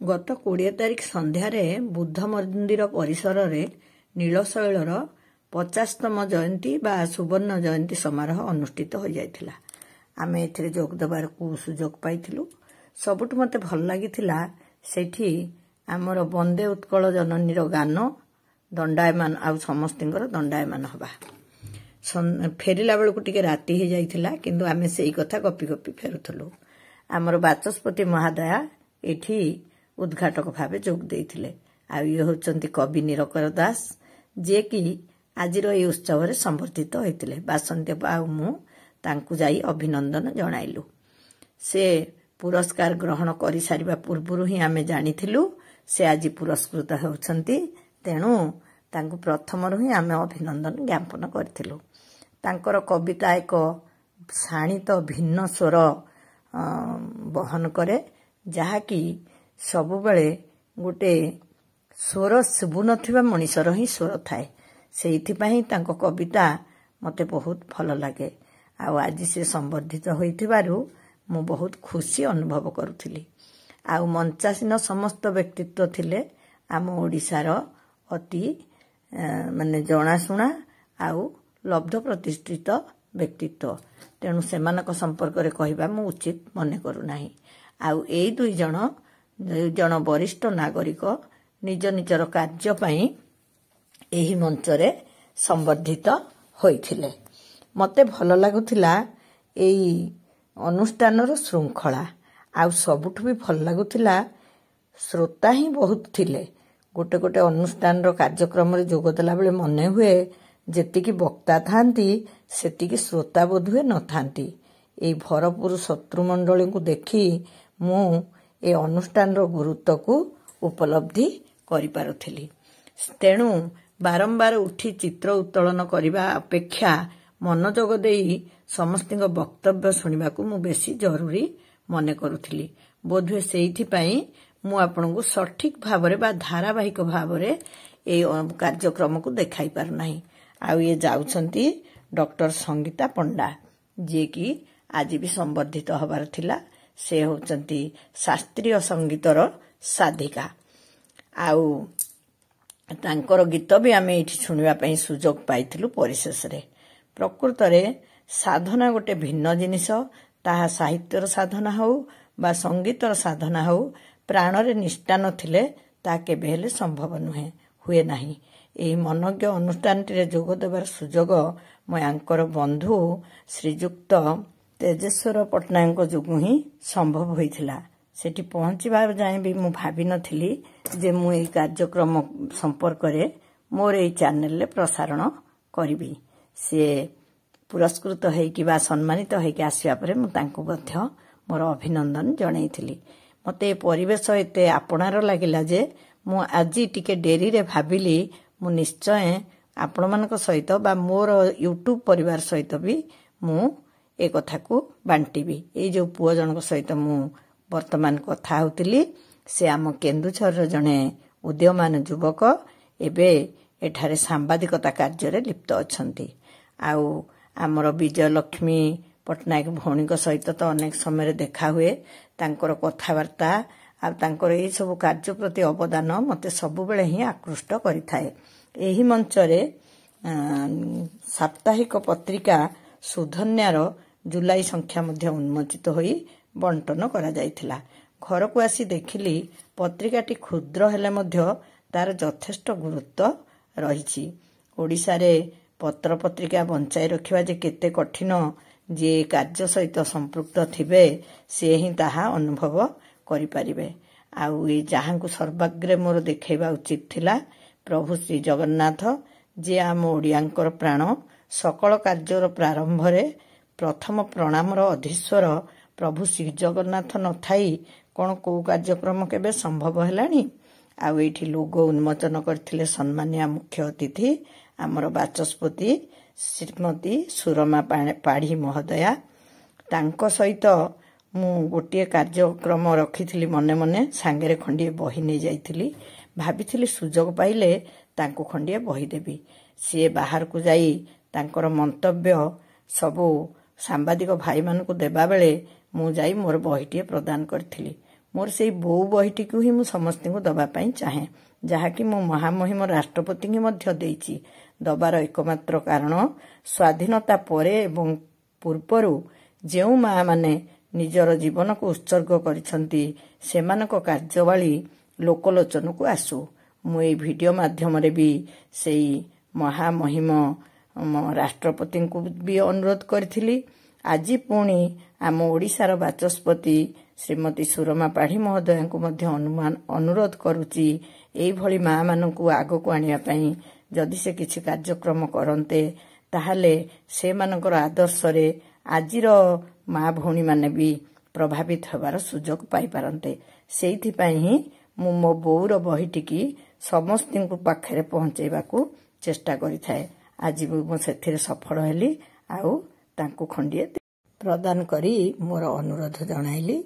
ଗତ 20 ତାରିଖ ସନ୍ଧ୍ୟାରେ ବୁଦ୍ଧ ମନ୍ଦିର ପରିସରରେ ନୀଳଶୈଳର 50ତମ ଜୟନ୍ତୀ ବା ସୁବର୍ଣ୍ଣ ଜୟନ୍ତୀ ସମାରୋହ ଅନୁଷ୍ଠିତ ହୋଇଯାଇଥିଲା। ଆମେ ଏଥିରେ ଯୋଗ ଦେବାକୁ ସୁଯୋଗ ପାଇଥିଲୁ। ସବୁଠୁ ମୋତେ ଭଲ ଲାଗିଥିଲା ସେଠି ଆମର ବନ୍ଦେ ଉତ୍କଳ ଜନନୀର ଗାନ ଦଣ୍ଡାୟମାନ ଆଉ ସମସ୍ତଙ୍କର ଦଣ୍ଡାୟମାନ ହେବା। ଫେରିଲା ବେଳକୁ ଟିକେ ରାତି ହେଇଯାଇଥିଲା, କିନ୍ତୁ ଆମେ ସେଇ କଥା ଗପି ଗପି ଫେରୁଥିଲୁ। ଆମର ବାଚସ୍ପତି ମହାଦୟା ଏଠି ଉଦ୍ଘାଟକ ଭାବେ ଯୋଗ ଦେଇଥିଲେ। ଆଉ ଇଏ ହେଉଛନ୍ତି କବି ନିରକର ଦାସ, ଯିଏକି ଆଜିର ଏହି ଉତ୍ସବରେ ସମ୍ବର୍ଦ୍ଧିତ ହୋଇଥିଲେ। ବାସନ୍ତୀ ଆଉ ମୁଁ ତାଙ୍କୁ ଯାଇ ଅଭିନନ୍ଦନ ଜଣାଇଲୁ। ସେ ପୁରସ୍କାର ଗ୍ରହଣ କରିସାରିବା ପୂର୍ବରୁ ହିଁ ଆମେ ଜାଣିଥିଲୁ ସେ ଆଜି ପୁରସ୍କୃତ ହେଉଛନ୍ତି। ତେଣୁ ତାଙ୍କୁ ପ୍ରଥମରୁ ହିଁ ଆମେ ଅଭିନନ୍ଦନ ଜ୍ଞାପନ କରିଥିଲୁ। ତାଙ୍କର କବିତା ଏକ ଶାଣିତ ଭିନ୍ନ ସ୍ୱର ବହନ କରେ, ଯାହାକି ସବୁବେଳେ ଗୋଟେ ସ୍ୱର ଶୁଭୁନଥିବା ମଣିଷର ହିଁ ସ୍ୱର ଥାଏ। ସେଇଥିପାଇଁ ତାଙ୍କ କବିତା ମୋତେ ବହୁତ ଭଲ ଲାଗେ। ଆଉ ଆଜି ସେ ସମ୍ବର୍ଦ୍ଧିତ ହୋଇଥିବାରୁ ମୁଁ ବହୁତ ଖୁସି ଅନୁଭବ କରୁଥିଲି। ଆଉ ମଞ୍ଚାସୀନ ସମସ୍ତ ବ୍ୟକ୍ତିତ୍ୱ ଥିଲେ ଆମ ଓଡ଼ିଶାର ଅତି ଜଣାଶୁଣା ଆଉ ଲବ୍ଧ ପ୍ରତିଷ୍ଠିତ ବ୍ୟକ୍ତିତ୍ୱ। ତେଣୁ ସେମାନଙ୍କ ସମ୍ପର୍କରେ କହିବା ମୁଁ ଉଚିତ ମନେ କରୁନାହିଁ। ଆଉ ଏଇ ଦୁଇ ଜଣ ବରିଷ୍ଠ ନାଗରିକ ନିଜ ନିଜର କାର୍ଯ୍ୟ ପାଇଁ ଏହି ମଞ୍ଚରେ ସମ୍ବର୍ଦ୍ଧିତ ହୋଇଥିଲେ। ମୋତେ ଭଲ ଲାଗୁଥିଲା ଏଇ ଅନୁଷ୍ଠାନର ଶୃଙ୍ଖଳା। ଆଉ ସବୁଠୁ ବି ଭଲ ଲାଗୁଥିଲା ଶ୍ରୋତା ହିଁ ବହୁତ ଥିଲେ। ଗୋଟେ ଗୋଟେ ଅନୁଷ୍ଠାନର କାର୍ଯ୍ୟକ୍ରମରେ ଯୋଗ ଦେଲା ବେଳେ ମନେ ହୁଏ ଯେତିକି ବକ୍ତା ଥାନ୍ତି ସେତିକି ଶ୍ରୋତା ବୋଧହୁଏ ନଥାନ୍ତି। ଏଇ ଭରପୁର ଶତ୍ରୁମଣ୍ଡଳୀଙ୍କୁ ଦେଖି ମୁଁ ଏ ଅନୁଷ୍ଠାନର ଗୁରୁତ୍ୱକୁ ଉପଲବ୍ଧି କରିପାରୁଥିଲି। ତେଣୁ ବାରମ୍ବାର ଉଠି ଚିତ୍ର ଉତ୍ତୋଳନ କରିବା ଅପେକ୍ଷା ମନୋଯୋଗ ଦେଇ ସମସ୍ତଙ୍କ ବକ୍ତବ୍ୟ ଶୁଣିବାକୁ ମୁଁ ବେଶୀ ଜରୁରୀ ମନେ କରୁଥିଲି। ବୋଧହୁଏ ସେଇଥିପାଇଁ ମୁଁ ଆପଣଙ୍କୁ ସଠିକ ଭାବରେ ବା ଧାରାବାହିକ ଭାବରେ ଏଇ କାର୍ଯ୍ୟକ୍ରମକୁ ଦେଖାଇ ପାରୁନାହିଁ। ଆଉ ଇଏ ଯାଉଛନ୍ତି ଡକ୍ଟର ସଙ୍ଗୀତା ପଣ୍ଡା, ଯିଏକି ଆଜି ବି ସମ୍ବର୍ଦ୍ଧିତ ହେବାର ଥିଲା। ସେ ହେଉଛନ୍ତି ଶାସ୍ତ୍ରୀୟ ସଙ୍ଗୀତର ସାଧିକା। ଆଉ ତାଙ୍କର ଗୀତ ବି ଆମେ ଏଇଠି ଶୁଣିବା ପାଇଁ ସୁଯୋଗ ପାଇଥିଲୁ ପରିଶେଷରେ। ପ୍ରକୃତରେ ସାଧନା ଗୋଟେ ଭିନ୍ନ ଜିନିଷ। ତାହା ସାହିତ୍ୟର ସାଧନା ହେଉ ବା ସଙ୍ଗୀତର ସାଧନା ହେଉ, ପ୍ରାଣରେ ନିଷ୍ଠା ନଥିଲେ ତାହା କେବେ ହେଲେ ସମ୍ଭବ ହୁଏ ନାହିଁ। ଏହି ମନୋଜ୍ଞ ଅନୁଷ୍ଠାନଟିରେ ଯୋଗ ଦେବାର ସୁଯୋଗ ମୋ ୟାଙ୍କର ବନ୍ଧୁ ଶ୍ରୀଯୁକ୍ତ ତେଜେଶ୍ୱର ପଟ୍ଟନାୟକଙ୍କ ଯୋଗୁଁ ହିଁ ସମ୍ଭବ ହୋଇଥିଲା। ସେଠି ପହଞ୍ଚିବା ଯାଏଁ ବି ମୁଁ ଭାବିନଥିଲି ଯେ ମୁଁ ଏହି କାର୍ଯ୍ୟକ୍ରମ ସମ୍ପର୍କରେ ମୋର ଏହି ଚ୍ୟାନେଲରେ ପ୍ରସାରଣ କରିବି। ସିଏ ପୁରସ୍କୃତ ହୋଇକି ବା ସମ୍ମାନିତ ହୋଇକି ଆସିବା ପରେ ମୁଁ ତାଙ୍କୁ ମଧ୍ୟ ମୋର ଅଭିନନ୍ଦନ ଜଣାଇଥିଲି। ମୋତେ ଏ ପରିବେଶ ଏତେ ଆପଣାର ଲାଗିଲା ଯେ ମୁଁ ଆଜି ଟିକେ ଡେରିରେ ଭାବିଲି ମୁଁ ନିଶ୍ଚୟ ଆପଣମାନଙ୍କ ସହିତ ବା ମୋର ୟୁଟ୍ୟୁବ ପରିବାର ସହିତ ବି ମୁଁ ଏ କଥାକୁ ବାଣ୍ଟିବି। ଏଇ ଯେଉଁ ପୁଅ ଜଣଙ୍କ ସହିତ ମୁଁ ବର୍ତ୍ତମାନ କଥା ହେଉଥିଲି, ସେ ଆମ କେନ୍ଦୁଝରର ଜଣେ ଉଦୀୟମାନ ଯୁବକ। ଏବେ ଏଠାରେ ସାମ୍ବାଦିକତା କାର୍ଯ୍ୟରେ ଲିପ୍ତ ଅଛନ୍ତି। ଆଉ ଆମର ବିଜୟଲକ୍ଷ୍ମୀ ପଟ୍ଟନାୟକ ଭଉଣୀଙ୍କ ସହିତ ତ ଅନେକ ସମୟରେ ଦେଖା ହୁଏ। ତାଙ୍କର କଥାବାର୍ତ୍ତା ଆଉ ତାଙ୍କର ଏହିସବୁ କାର୍ଯ୍ୟ ପ୍ରତି ଅବଦାନ ମୋତେ ସବୁବେଳେ ହିଁ ଆକୃଷ୍ଟ କରିଥାଏ। ଏହି ମଞ୍ଚରେ ସାପ୍ତାହିକ ପତ୍ରିକା ସୁଧନ୍ୟାର ଜୁଲାଇ ସଂଖ୍ୟା ମଧ୍ୟ ଉନ୍ମୋଚିତ ହୋଇ ବଣ୍ଟନ କରାଯାଇଥିଲା। ଘରକୁ ଆସି ଦେଖିଲି ପତ୍ରିକାଟି କ୍ଷୁଦ୍ର ହେଲେ ମଧ୍ୟ ତାର ଯଥେଷ୍ଟ ଗୁରୁତ୍ୱ ରହିଛି। ଓଡ଼ିଶାରେ ପତ୍ରପତ୍ରିକା ବଞ୍ଚାଇ ରଖିବା ଯେ କେତେ କଠିନ, ଯିଏ କାର୍ଯ୍ୟ ସହିତ ସମ୍ପୃକ୍ତ ଥିବେ ସିଏ ହିଁ ତାହା ଅନୁଭବ କରିପାରିବେ। ଆଉ ଏଇ ଯାହାଙ୍କୁ ସର୍ବାଗ୍ରେ ମୋର ଦେଖାଇବା ଉଚିତ ଥିଲା ପ୍ରଭୁ ଶ୍ରୀ ଜଗନ୍ନାଥ, ଯିଏ ଆମ ଓଡ଼ିଆଙ୍କର ପ୍ରାଣ। ସକଳ କାର୍ଯ୍ୟର ପ୍ରାରମ୍ଭରେ ପ୍ରଥମ ପ୍ରଣାମର ଅଧୀଶ୍ୱର ପ୍ରଭୁ ଶ୍ରୀଜଗନ୍ନାଥ ନଥାଇ କ'ଣ କେଉଁ କାର୍ଯ୍ୟକ୍ରମ କେବେ ସମ୍ଭବ ହେଲାଣି? ଆଉ ଏଇଠି ଲୋଗୋ ଉନ୍ମୋଚନ କରିଥିଲେ ସମ୍ମାନୀୟ ମୁଖ୍ୟ ଅତିଥି ଆମର ବାଚସ୍ପତି ଶ୍ରୀମତୀ ସୁରମା ପାଢ଼ୀ ମହୋଦୟା। ତାଙ୍କ ସହିତ ମୁଁ ଗୋଟିଏ କାର୍ଯ୍ୟକ୍ରମ ରଖିଥିଲି ମନେ ମନେ, ସାଙ୍ଗରେ ଖଣ୍ଡିଏ ବହି ନେଇଯାଇଥିଲି। ଭାବିଥିଲି ସୁଯୋଗ ପାଇଲେ ତାଙ୍କୁ ଖଣ୍ଡିଏ ବହି ଦେବି। ସିଏ ବାହାରକୁ ଯାଇ ତାଙ୍କର ମନ୍ତବ୍ୟ ସବୁ ସାମ୍ବାଦିକ ଭାଇମାନଙ୍କୁ ଦେବାବେଳେ ମୁଁ ଯାଇ ମୋର ବହିଟିଏ ପ୍ରଦାନ କରିଥିଲି। मोर से बोऊ बहीटी ही मु समस्त को दबापाई चाहे जहाँकि मो महामहिम राष्ट्रपति की मध्य देइछि। दबार एकमात्र कारण स्वाधीनता परे एवं पूर्वरु जेउ माँ माने निजर जीवन को उत्सर्ग करिसंती सेमानक कार्यवाली लोकलोचन को आसु। मु ए वीडियो माध्यम रे भी सेई महामहिम राष्ट्रपति को भी अनुरोध करथिली। आज पुणी आम ओडिशार बाचस्पति श्रीमती सुरमा पाढ़ी महोदय को मध्य अनुरोध करुची एई भली माँ मानकु आगकु आनिया पई जदि से किछि कार्यक्रम करन्ते ताहाले से मानकर आदर्श रे आजिर माँ भौणी माने भी प्रभावित होबार सुजोग पाई पारन्ते। सेइथि पई ही मु मो बोऊर बहीटिकी समस्त पाखरे पहुंचेबाकू चेष्टा करिथाए। आज मु सेथिरे सफल हेली आउ तांकु खंडिए प्रदान करी मोर अनुरोध जणाइली।